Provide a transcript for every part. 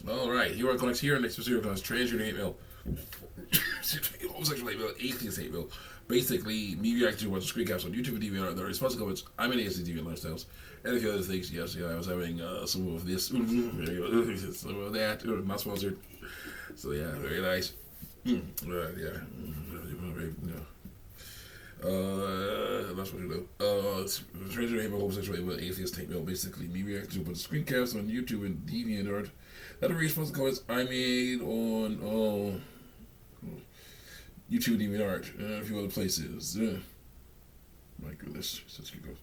All right, here are collects here. Next material comes transgender hate mail, homosexual hate mail, atheist hate mail. Basically, me reacting to a bunch of screen caps on YouTube and DVR. The response comments: I'm an atheist deviant lifestyles, and a few other things. Yes, yeah, I was having some of this, some of that. Not sponsored. So yeah, very nice. Yeah. That's what you know. Transgender hate mail, homosexual hate mail, atheist hate mail. Basically, me reacting to a bunch of screen caps on YouTube and DeviantArt. That are response comments I made on YouTube and DeviantArt and a few other places. My goodness, such good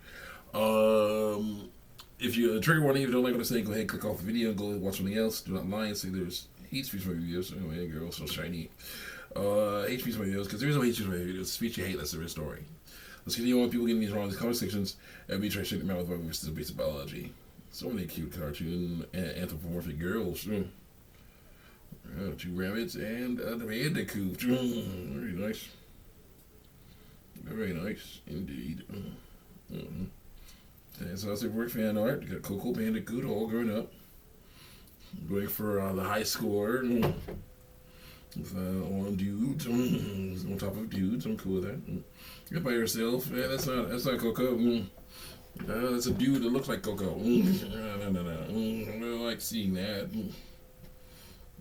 goes. If you trigger warning, if you don't like what I'm saying, go ahead and click off the video and go watch something else. Do not lie and say there's hate speech for my videos. Anyway, girl, so shiny. Hate speech for my videos, because there is no hate speech for my videos. Speech you hate, that's the real story. Let's continue on people getting these wrong in these comment sections and be trying to shake them out with my versus basic biology. So many cute cartoon anthropomorphic girls. Two rabbits and a bandicoot. Very nice. Very nice indeed. And so I said, work fan art. You got Coco Bandicoot all grown up. Going for the high score. On dudes. On top of dudes. I'm cool with that. You're by yourself. Yeah, that's not Coco. That's a dude that looks like Coco. No. I don't like seeing that.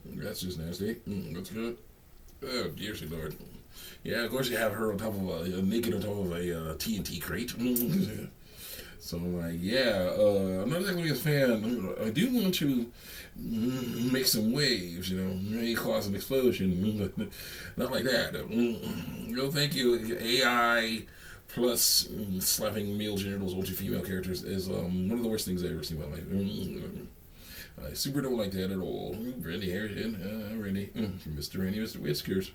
That's just nasty. That's good. Oh, dear Lord. Yeah, of course you have her on top of naked on top of a TNT crate. So I'm like, yeah, I'm not exactly a fan. I do want to make some waves, maybe cause an explosion. Not like that. No, thank you. AI plus slapping male genitals onto female characters is one of the worst things I've ever seen in my life. I super don't like that at all. Randy Harrison, Randy, Mr. Randy, Mr. Whiskers.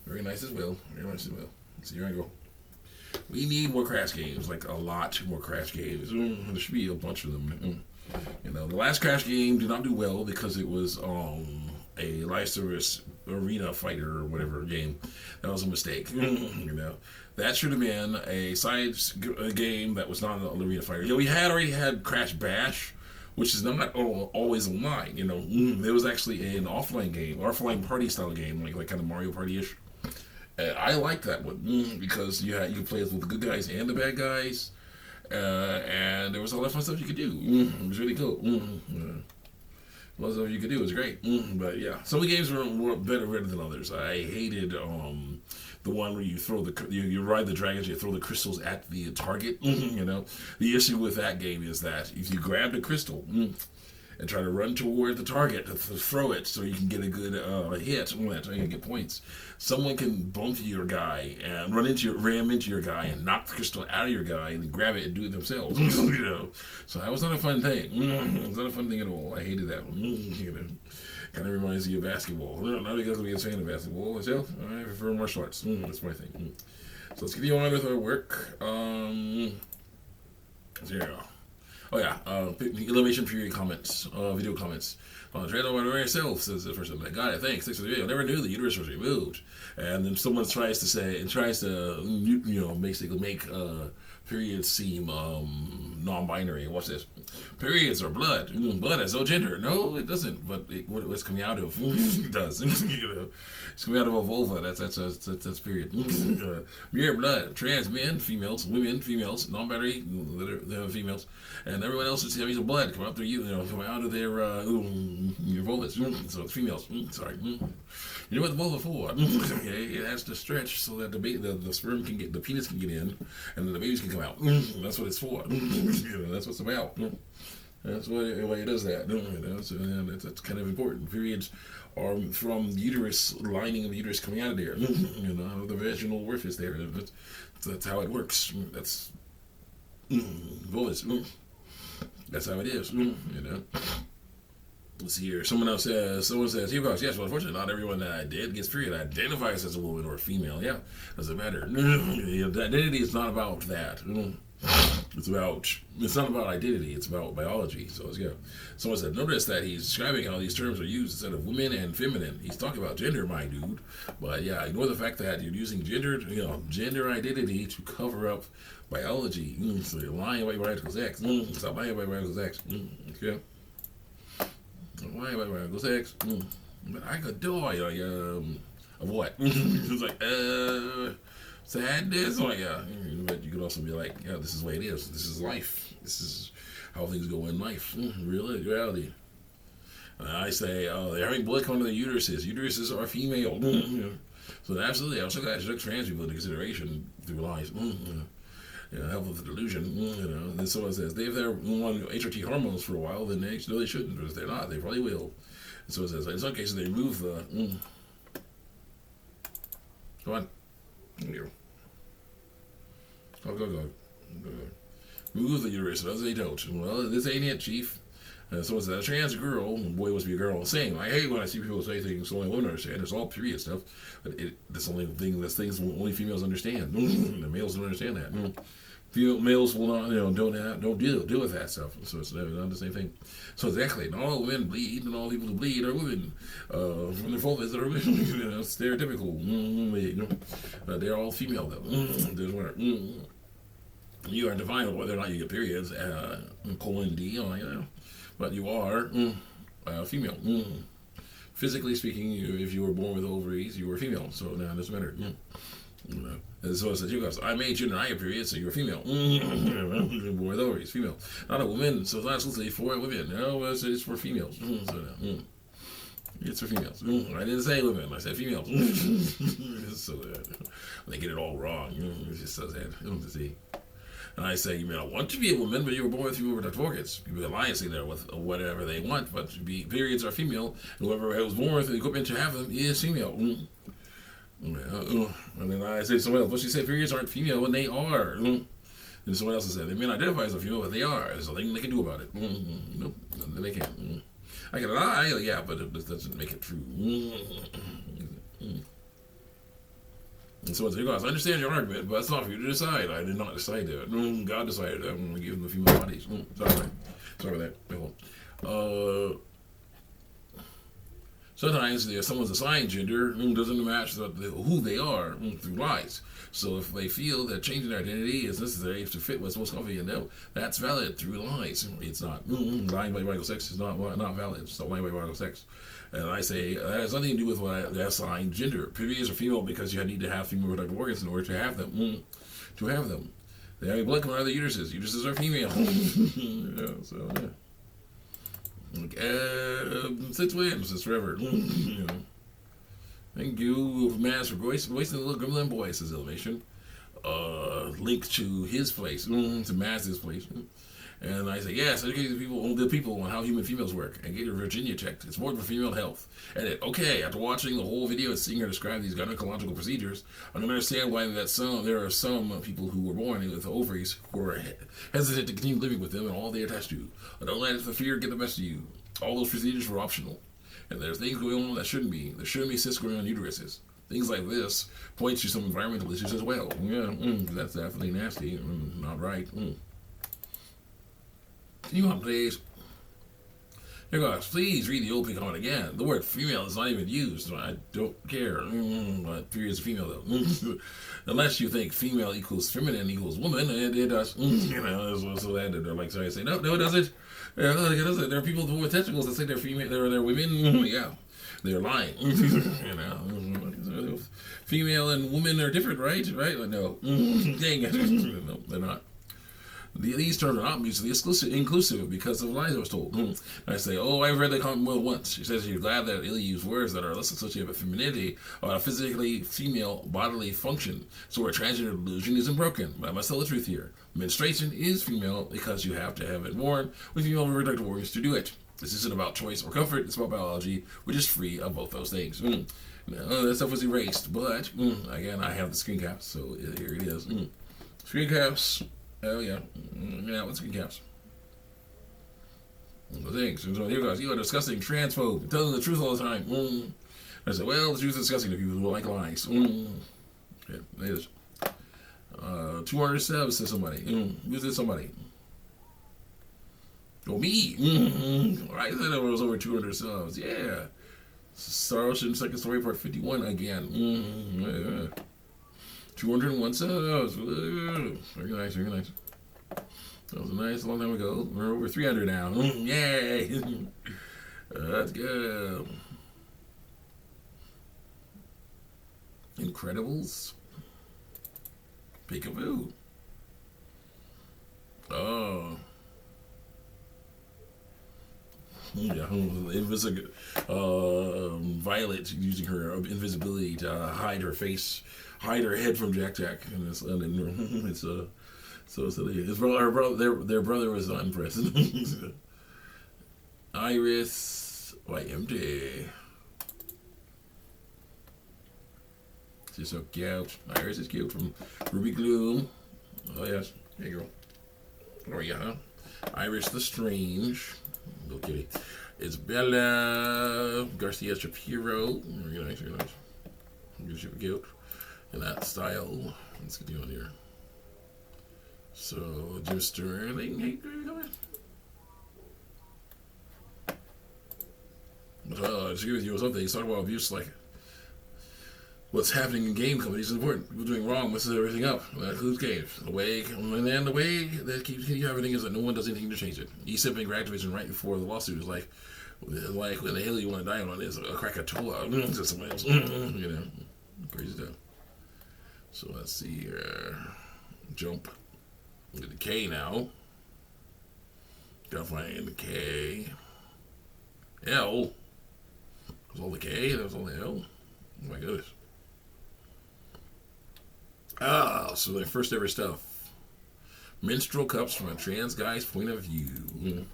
Very nice as well. Very nice as well. So here I go. We need more Crash games, like a lot more Crash games. There should be a bunch of them. The last Crash game did not do well because it was a live service arena fighter or whatever game. That was a mistake. That should have been a side game that was not an arena fighter. We had already had Crash Bash, which is not always online. There was actually an offline game, offline party style game, like kind of Mario Party-ish. I like that one because you could play with the good guys and the bad guys, and there was all that fun stuff you could do. It was really cool. A lot of stuff you could do. It was great. But yeah, some of the games were better than others. I hated the one where you throw you ride the dragons, you throw the crystals at the target. The issue with that game is that if you grab the crystal and try to run toward the target to throw it so you can get a good hit on that, so you can get points, someone can bump your guy and ram into your guy and knock the crystal out of your guy and then grab it and do it themselves. So that was not a fun thing. It was not a fun thing at all. I hated that one. Kind of reminds me of basketball. Not because I'm a fan of basketball myself. I prefer martial arts. That's my thing. So let's continue on with our work. Zero. Oh yeah, elimination period comments, video comments. Trans by myself says the person, like, got it, thanks for the video. I never knew the uterus was removed. And then someone tries to basically make periods seem non-binary. Watch this. Periods are blood. Blood has no gender. No, it doesn't. But what's coming out of it does. It's coming out of a vulva. That's period. Mere blood. Trans men, females, women, females, non-binary, females, and everyone else is having some blood come out through come out of their your vulvas. So it's females. Sorry. You know what the vulva for? It has to stretch so that the sperm can get, the penis can get in, and then the babies can come out. That's what it's for. That's what it's about. That's why it does that. So that's kind of important. Periods are from the uterus, lining of the uterus coming out of there. Out of the vaginal orifice there. That's how it works. That's vulvas. That's how it is. Let's see here. Someone says, here goes. Yes, well, unfortunately, not everyone that I did gets period identifies as a woman or a female. Yeah, doesn't matter. The identity is not about that. It's not about identity. It's about biology. So let's go. Someone said, notice that he's describing how these terms are used instead of women and feminine. He's talking about gender, my dude. But yeah, ignore the fact that you're using gender identity to cover up biology. So you're lying about your biological sex. Stop lying about your biological sex. Okay. Why go sex? But I could die. Like, of what? It's like, sadness. Like, yeah. But you could also be like, yeah, this is the way it is. This is life. This is how things go in life. Really, reality. I say, they're having blood come to the uteruses. Uteruses are female. So absolutely, I also got trans people into consideration through lies. Help with the delusion. And someone says if they're on HRT hormones for a while, then they shouldn't. But if they're not, they probably will. And so it says in some cases they remove the. Come on, here. Go. Remove the uterus. Others they don't. Well, this ain't it, Chief. Someone said a trans girl, boy must be a girl. Saying I hate when I see people say things only women understand. It's all period stuff, but that's the only thing. That's things only females understand. The males don't understand that. Males will not, don't deal with that stuff. So it's not the same thing. So exactly, not all women bleed, and all people who bleed are women. From their vulvas are women. Stereotypical. They're all female though. There's one. You are defined whether or not you get periods. Colon D. But you are female. Physically speaking, if you were born with ovaries, you were female. So now it doesn't matter. And so it says, you guys, I'm age and I have periods, so you're female. Born with ovaries, female. Not a woman, so it's not exclusively for women. No, it's for females. It's for females. I didn't say women, I said females. So they get it all wrong. It's just so sad to see. And I say, you may not want to be a woman, but you were born with female reproductive organs. People are lying there with whatever they want, but periods are female. And whoever was born with the equipment to have them is female. And then I say to someone else, but she said periods aren't female, and they are. And someone else said, they may not identify as a female, but they are. There's nothing they can do about it. Nope, they can't. I can lie, yeah, but it doesn't make it true. And so I understand your argument, but that's not for you to decide. I did not decide that. God decided that. I'm going to give them the female bodies. Sorry about that. Sometimes someone's assigned gender doesn't match who they are through lies. So if they feel that changing their identity is necessary to fit what's most convenient to them, that's valid through lies. It's not. Lying by biological sex is not valid. So lying by biological sex. And I say that has nothing to do with what the assigned gender. Periods are female because you need to have female reproductive organs in order to have them. They have blood coming out of the uteruses. Uteruses are female. Since when? Since forever. Thank you, Mass, for voicing the little gremlin boy, says Elevation. Link to his place, to Mass's place. And I say, yes, educate the people on how human females work and get your Virginia checked. It's more for female health. Edit. Okay, after watching the whole video and seeing her describe these gynecological procedures, I don't understand why there are some people who were born with ovaries who are hesitant to continue living with them and all they attach to. Don't let the fear get the best of you. All those procedures were optional. And there's things going on that shouldn't be. There shouldn't be cysts growing on uteruses. Things like this point to some environmental issues as well. Yeah, that's definitely nasty. Not right. Can you on, please? Here goes. Please read the OP comment again. The word female is not even used. I don't care. But periods are female though. Unless you think female equals feminine equals woman, it does. So that they're like, sorry, I say no, it doesn't. There are people with testicles that say they're female. They're women. Yeah, they're lying. Female and woman are different, right? Right? No. Dang it. No, they're not. These terms are not mutually inclusive because of lies I was told. I say, I've read the comment more than once. She says you're glad that Illy used words that are less associated with femininity or a physically female bodily function, so our transgender delusion isn't broken. But I must tell the truth here. Menstruation is female because you have to have it worn with female reproductive organs to do it. This isn't about choice or comfort, it's about biology, which is free of both those things. That stuff was erased, but again, I have the screen caps, so here it is. Screen caps. Oh, yeah. Let's screen caps. Thanks. So here goes. You are disgusting transphobe. Telling the truth all the time. I said, well, the truth is disgusting to people who like lies. Yeah, it is. 200 subs, says somebody. Who's this somebody? Oh, me. I said it was over 200 subs. Yeah. Star Ocean, second story, part 51 again. 201 subs. Very nice, very nice. That was a nice long time ago. We're over 300 now. Yay! Let's go. Incredibles. Peekaboo. Oh. Yeah, it was a Violet using her invisibility to hide her face, hide her head from Jack Jack, and it's so silly. His brother, her brother, their brother was not impressed. Iris, why empty? She's so cute. Iris is cute from Ruby Gloom. Oh yes, hey girl. Oh yeah, Iris the Strange. Little kitty. It's Bella Garcia Shapiro. Very nice, very nice. You're super cute. In that style. Let's get you on here. So, Jim Sterling. Hey, come on. I disagree with you on something. He's talking about abuse like what's happening in game companies is important. People doing wrong messes everything up. That includes games. The way that keeps happening is that no one does anything to change it. E-Simping for Activision right before the lawsuit is like when the hell you want to die on is a Krakatoa to somebody else. You know, crazy stuff. So let's see here. Jump. Get the K now. Gotta find the K. L. There's all the K. There's all the L. Oh my goodness. Ah, so their first ever stuff. Menstrual cups from a trans guy's point of view.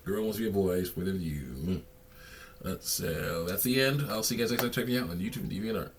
Girl wants to be a boy's point of view. That's the end. I'll see you guys next time. Check me out on YouTube and DeviantArt.